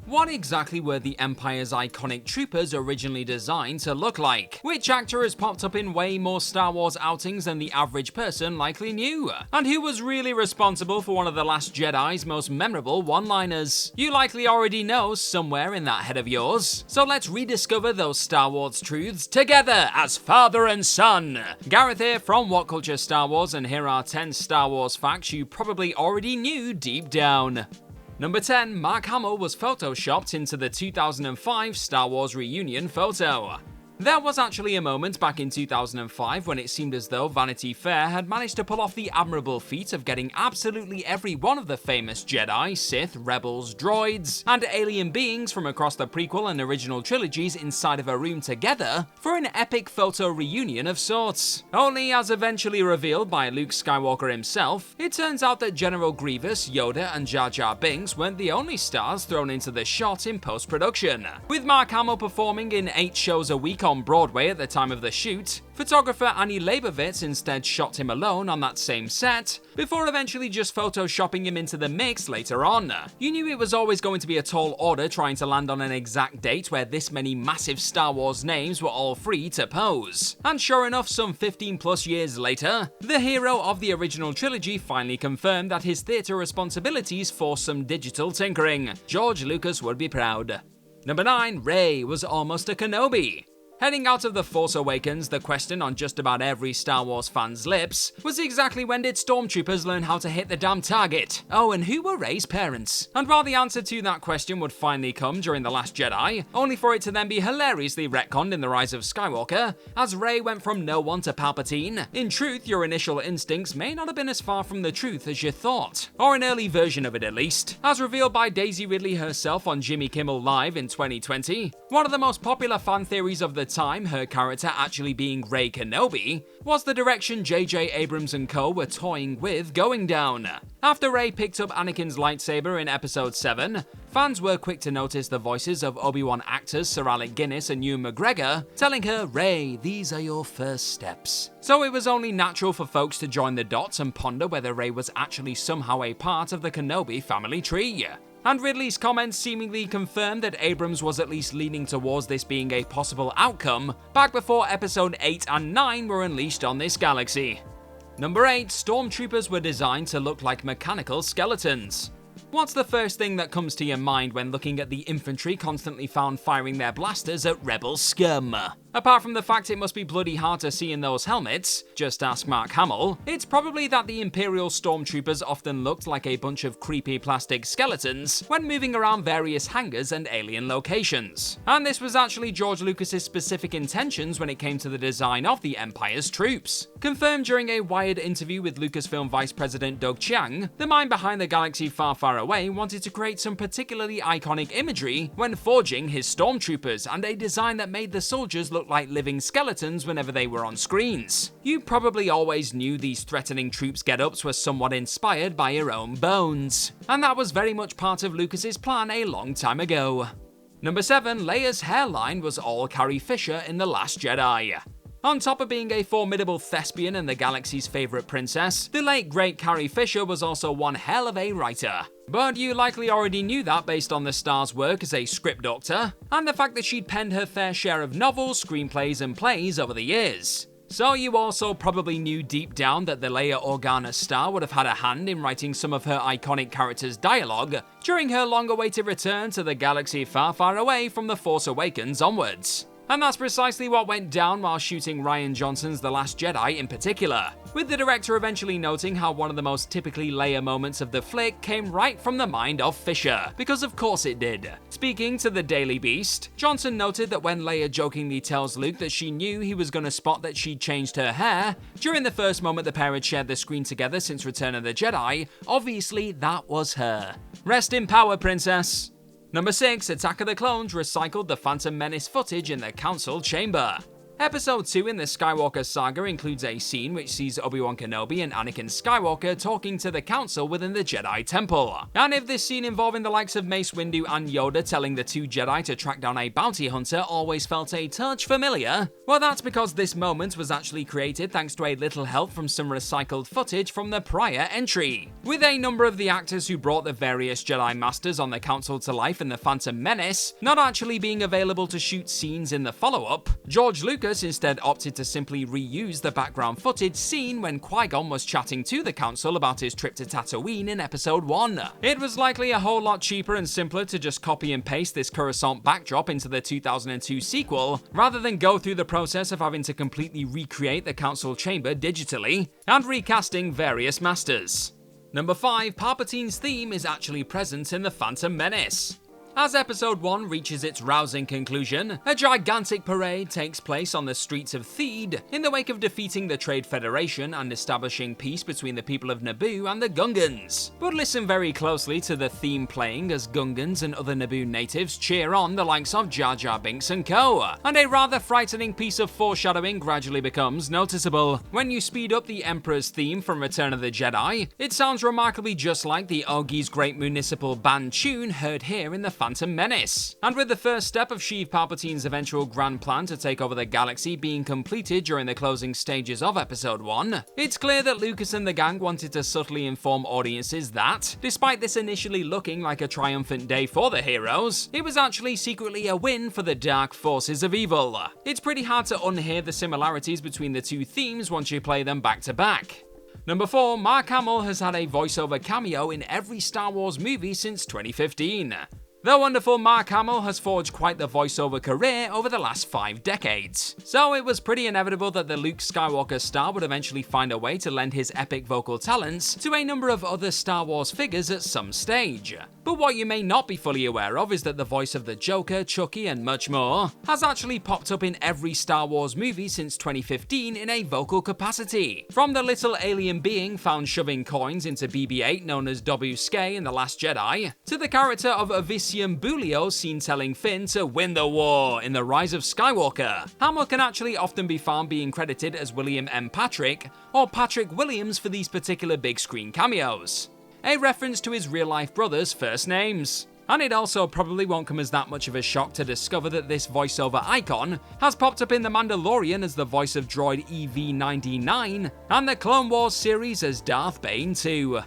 What exactly were the Empire's iconic troopers originally designed to look like? Which actor has popped up in way more Star Wars outings than the average person likely knew? And who was really responsible for one of The Last Jedi's most memorable one-liners? You likely already know somewhere in that head of yours. So let's rediscover those Star Wars truths together as father and son. Gareth here from What Culture Star Wars, and here are 10 Star Wars facts you probably already knew deep down. Number 10. Mark Hamill was photoshopped into the 2005 Star Wars reunion photo. There was actually a moment back in 2005 when it seemed as though Vanity Fair had managed to pull off the admirable feat of getting absolutely every one of the famous Jedi, Sith, Rebels, droids, and alien beings from across the prequel and original trilogies inside of a room together for an epic photo reunion of sorts. Only, as eventually revealed by Luke Skywalker himself, it turns out that General Grievous, Yoda, and Jar Jar Binks weren't the only stars thrown into the shot in post-production. With Mark Hamill performing in 8 shows a week on Broadway at the time of the shoot, photographer Annie Leibovitz instead shot him alone on that same set, before eventually just photoshopping him into the mix later on. You knew it was always going to be a tall order trying to land on an exact date where this many massive Star Wars names were all free to pose. And sure enough, some 15 plus years later, the hero of the original trilogy finally confirmed that his theatre responsibilities forced some digital tinkering. George Lucas would be proud. Number 9. Rey was almost a Kenobi. Heading out of The Force Awakens, the question on just about every Star Wars fan's lips was exactly when did Stormtroopers learn how to hit the damn target? Oh, and who were Rey's parents? And while the answer to that question would finally come during The Last Jedi, only for it to then be hilariously retconned in The Rise of Skywalker, as Rey went from no one to Palpatine, in truth, your initial instincts may not have been as far from the truth as you thought. Or an early version of it at least. As revealed by Daisy Ridley herself on Jimmy Kimmel Live in 2020, one of the most popular fan theories of the time, her character actually being Rey Kenobi, was the direction J.J. Abrams and co were toying with going down. After Rey picked up Anakin's lightsaber in Episode 7, fans were quick to notice the voices of Obi-Wan actors Sir Alec Guinness and Ewan McGregor telling her, "Rey, these are your first steps." So it was only natural for folks to join the dots and ponder whether Rey was actually somehow a part of the Kenobi family tree. And Ridley's comments seemingly confirmed that Abrams was at least leaning towards this being a possible outcome back before Episode 8 and 9 were unleashed on this galaxy. Number 8. Stormtroopers were designed to look like mechanical skeletons. What's the first thing that comes to your mind when looking at the infantry constantly found firing their blasters at rebel scum? Apart from the fact it must be bloody hard to see in those helmets, just ask Mark Hamill, it's probably that the Imperial Stormtroopers often looked like a bunch of creepy plastic skeletons when moving around various hangars and alien locations. And this was actually George Lucas's specific intentions when it came to the design of the Empire's troops. Confirmed during a Wired interview with Lucasfilm Vice President Doug Chiang, the mind behind the galaxy far, far away wanted to create some particularly iconic imagery when forging his Stormtroopers, and a design that made the soldiers look like living skeletons whenever they were on screens. You probably always knew these threatening troops' get-ups were somewhat inspired by your own bones, and that was very much part of Lucas's plan a long time ago. Number 7. Leia's hairline was all Carrie Fisher in The Last Jedi. On top of being a formidable thespian and the galaxy's favourite princess, the late great Carrie Fisher was also one hell of a writer. But you likely already knew that based on the star's work as a script doctor, and the fact that she'd penned her fair share of novels, screenplays, and plays over the years. So you also probably knew deep down that the Leia Organa star would have had a hand in writing some of her iconic characters' dialogue during her long-awaited return to the galaxy far, far away from The Force Awakens onwards. And that's precisely what went down while shooting Rian Johnson's The Last Jedi in particular, with the director eventually noting how one of the most typically Leia moments of the flick came right from the mind of Fisher, because of course it did. Speaking to the Daily Beast, Johnson noted that when Leia jokingly tells Luke that she knew he was going to spot that she'd changed her hair, during the first moment the pair had shared the screen together since Return of the Jedi, obviously that was her. Rest in power, princess! Number 6. Attack of the Clones recycled the Phantom Menace footage in the Council Chamber. Episode 2 in the Skywalker saga includes a scene which sees Obi-Wan Kenobi and Anakin Skywalker talking to the Council within the Jedi Temple. And if this scene involving the likes of Mace Windu and Yoda telling the two Jedi to track down a bounty hunter always felt a touch familiar, well, that's because this moment was actually created thanks to a little help from some recycled footage from the prior entry. With a number of the actors who brought the various Jedi Masters on the Council to life in the Phantom Menace not actually being available to shoot scenes in the follow-up, George Lucas instead opted to simply reuse the background footage seen when Qui-Gon was chatting to the Council about his trip to Tatooine in Episode 1. It was likely a whole lot cheaper and simpler to just copy and paste this Coruscant backdrop into the 2002 sequel, rather than go through the process of having to completely recreate the Council chamber digitally, and recasting various Masters. Number 5, Palpatine's theme is actually present in The Phantom Menace. As Episode 1 reaches its rousing conclusion, a gigantic parade takes place on the streets of Theed in the wake of defeating the Trade Federation and establishing peace between the people of Naboo and the Gungans. But listen very closely to the theme playing as Gungans and other Naboo natives cheer on the likes of Jar Jar Binks and co. And a rather frightening piece of foreshadowing gradually becomes noticeable. When you speed up the Emperor's theme from Return of the Jedi, it sounds remarkably just like the Ogie's Great Municipal Band tune heard here in the Phantom Menace. And with the first step of Sheev Palpatine's eventual grand plan to take over the galaxy being completed during the closing stages of Episode 1, it's clear that Lucas and the gang wanted to subtly inform audiences that, despite this initially looking like a triumphant day for the heroes, it was actually secretly a win for the dark forces of evil. It's pretty hard to unhear the similarities between the two themes once you play them back to back. Number 4, Mark Hamill has had a voiceover cameo in every Star Wars movie since 2015. The wonderful Mark Hamill has forged quite the voiceover career over the last 5 decades, so it was pretty inevitable that the Luke Skywalker star would eventually find a way to lend his epic vocal talents to a number of other Star Wars figures at some stage. But what you may not be fully aware of is that the voice of the Joker, Chucky, and much more has actually popped up in every Star Wars movie since 2015 in a vocal capacity. From the little alien being found shoving coins into BB-8 known as Dobu Skay in The Last Jedi, to the character of Avicium Bulio seen telling Finn to win the war in The Rise of Skywalker. Hamill can actually often be found being credited as William M. Patrick or Patrick Williams for these particular big screen cameos, a reference to his real-life brothers' first names. And it also probably won't come as that much of a shock to discover that this voiceover icon has popped up in The Mandalorian as the voice of droid EV-99 and the Clone Wars series as Darth Bane too.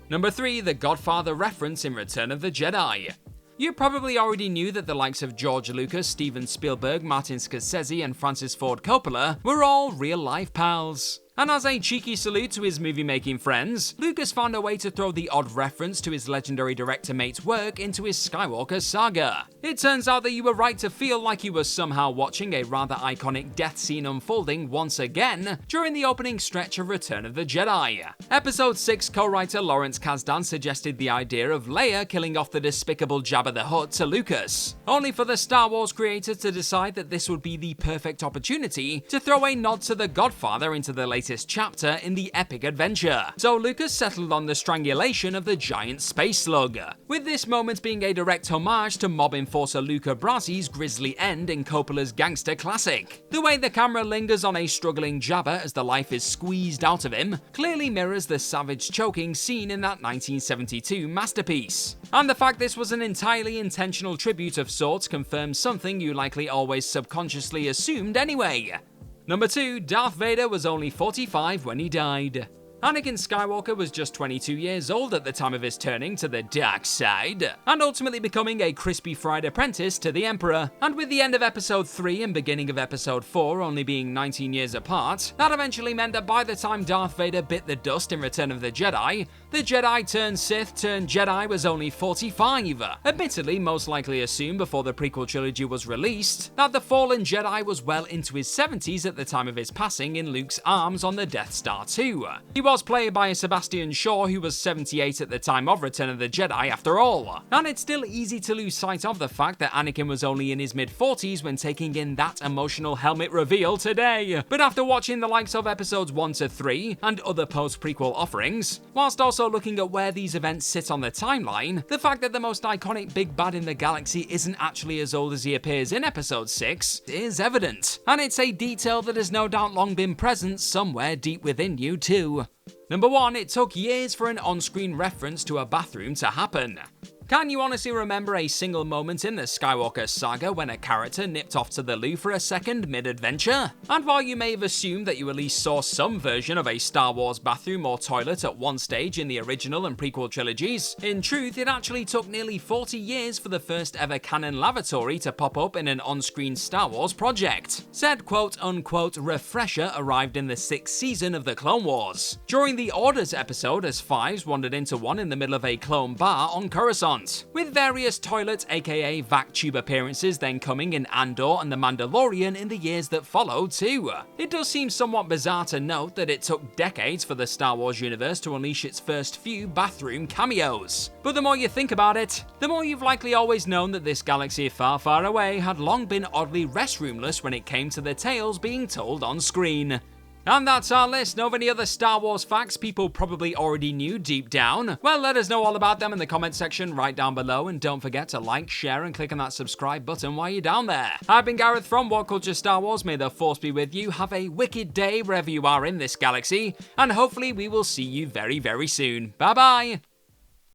Number 3, the Godfather reference in Return of the Jedi. You probably already knew that the likes of George Lucas, Steven Spielberg, Martin Scorsese, and Francis Ford Coppola were all real-life pals. And as a cheeky salute to his movie-making friends, Lucas found a way to throw the odd reference to his legendary director-mate's work into his Skywalker saga. It turns out that you were right to feel like you were somehow watching a rather iconic death scene unfolding once again during the opening stretch of Return of the Jedi. Episode 6 co-writer Lawrence Kasdan suggested the idea of Leia killing off the despicable Jabba the Hutt to Lucas, only for the Star Wars creator to decide that this would be the perfect opportunity to throw a nod to the Godfather into the latest chapter in the epic adventure. So Lucas settled on the strangulation of the giant space slug, with this moment being a direct homage to mob enforcer Luca Brasi's grisly end in Coppola's gangster classic. The way the camera lingers on a struggling Jabba as the life is squeezed out of him clearly mirrors the savage choking scene in that 1972 masterpiece. And the fact this was an entirely intentional tribute of sorts confirms something you likely always subconsciously assumed anyway. Number 2, Darth Vader was only 45 when he died. Anakin Skywalker was just 22 years old at the time of his turning to the dark side, and ultimately becoming a crispy fried apprentice to the Emperor. And with the end of Episode 3 and beginning of Episode 4 only being 19 years apart, that eventually meant that by the time Darth Vader bit the dust in Return of the Jedi turned Sith turned Jedi was only 45. Admittedly, most likely assumed before the prequel trilogy was released that the fallen Jedi was well into his 70s at the time of his passing in Luke's arms on the Death Star 2. He was played by Sebastian Shaw, who was 78 at the time of Return of the Jedi after all. And it's still easy to lose sight of the fact that Anakin was only in his mid-40s when taking in that emotional helmet reveal today. But after watching the likes of episodes 1 to 3 and other post-prequel offerings, whilst also looking at where these events sit on the timeline, the fact that the most iconic big bad in the galaxy isn't actually as old as he appears in episode 6 is evident. And it's a detail that has no doubt long been present somewhere deep within you too. Number 1, it took years for an on-screen reference to a bathroom to happen. Can you honestly remember a single moment in the Skywalker saga when a character nipped off to the loo for a second mid-adventure? And while you may have assumed that you at least saw some version of a Star Wars bathroom or toilet at one stage in the original and prequel trilogies, in truth it actually took nearly 40 years for the first ever canon lavatory to pop up in an on-screen Star Wars project. Said quote-unquote refresher arrived in the 6th season of the Clone Wars, during the Orders episode as Fives wandered into one in the middle of a clone bar on Coruscant, with various toilet aka vac tube appearances then coming in Andor and The Mandalorian in the years that followed too. It does seem somewhat bizarre to note that it took decades for the Star Wars universe to unleash its first few bathroom cameos. But the more you think about it, the more you've likely always known that this galaxy far, far away had long been oddly restroomless when it came to the tales being told on screen. And that's our list. Of any other Star Wars facts people probably already knew deep down? Well, let us know all about them in the comment section right down below, and don't forget to like, share, and click on that subscribe button while you're down there. I've been Gareth from What Culture Star Wars. May the Force be with you. Have a wicked day wherever you are in this galaxy, and hopefully we will see you very, very soon. Bye bye!